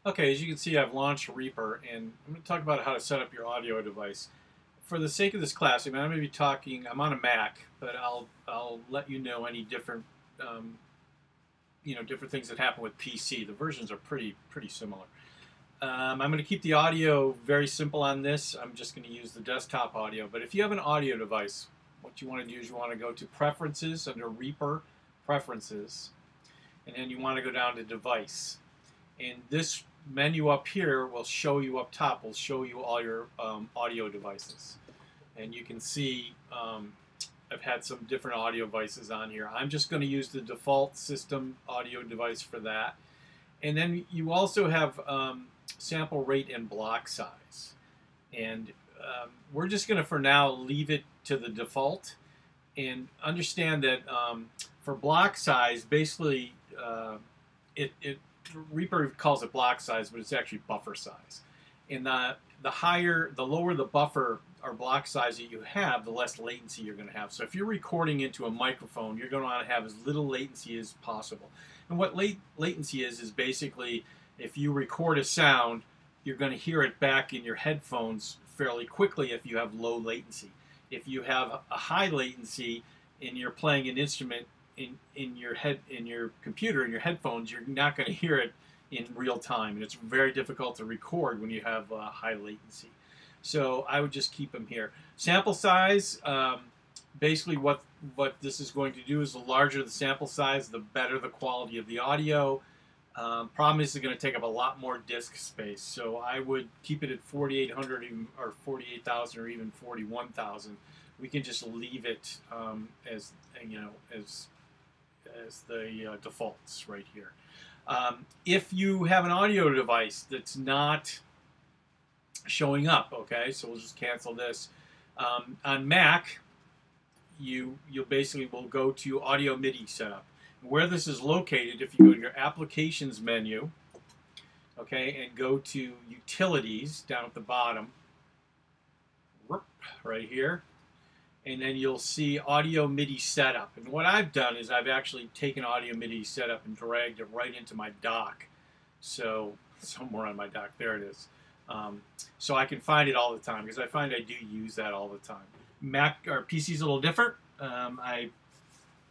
Okay, as you can see, I've launched Reaper, and I'm going to talk about how to set up your audio device. For the sake of this class, I'm going to be talking. I'm on a Mac, but I'll let you know any different different things that happen with PC. The versions are pretty similar. I'm going to keep the audio very simple on this. I'm just going to use the desktop audio. But if you have an audio device, what you want to do is you want to go to Preferences under Reaper Preferences, and then you want to go down to Device. And this menu up here will show you up top, will show you all your audio devices. And you can see I've had some different audio devices on here. I'm just going to use the default system audio device for that. And then you also have sample rate and block size. And we're just going to, for now, leave it to the default. And understand that for block size, basically, Reaper calls it block size, but it's actually buffer size. And the lower the buffer or block size that you have, the less latency you're going to have. So if you're recording into a microphone, you're going to want to have as little latency as possible. And what latency a is basically if you record a sound, you're going to hear it back in your headphones fairly quickly if you have low latency. If you have a high latency and you're playing an instrument in your computer, in your headphones, you're not going to hear it in real time, and it's very difficult to record when you have high latency. So I would just keep them here. Sample size, basically what this is going to do is the larger the sample size, the better the quality of the audio. Problem is it's going to take up a lot more disk space, so I would keep it at 4,800 or 48,000 or even 41,000. We can just leave it as the defaults right here. If you have an audio device that's not showing up, okay, so we'll just cancel this. On Mac, you basically will go to Audio MIDI Setup. Where this is located, if you go to your Applications menu, okay, and go to Utilities down at the bottom, right here, and then you'll see Audio MIDI Setup. And what I've done is I've actually taken Audio MIDI Setup and dragged it right into my dock. So somewhere on my dock, there it is. So I can find it all the time because I find I do use that all the time. Mac or PC's a little different. I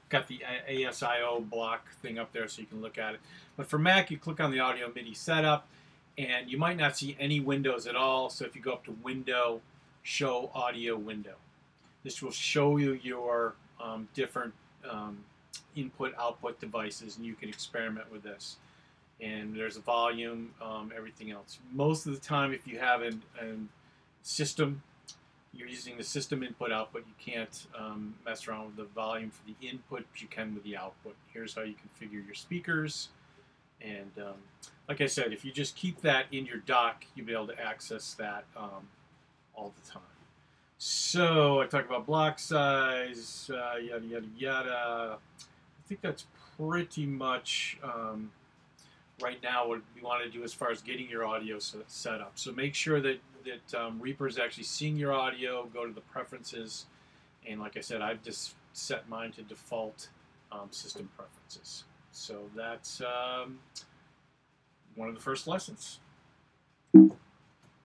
got the ASIO block thing up there so you can look at it. But for Mac, you click on the Audio MIDI Setup, and you might not see any windows at all. So if you go up to Window, Show Audio Window. This will show you your different input-output devices, and you can experiment with this. And there's a volume, everything else. Most of the time, if you have a system, you're using the system input-output. You can't mess around with the volume for the input, but you can with the output. Here's how you configure your speakers. And like I said, if you just keep that in your dock, you'll be able to access that all the time. So I talked about block size, yada, yada, yada. I think that's pretty much right now what we want to do as far as getting your audio set up. So make sure that Reaper is actually seeing your audio. Go to the preferences. And like I said, I've just set mine to default system preferences. So that's one of the first lessons.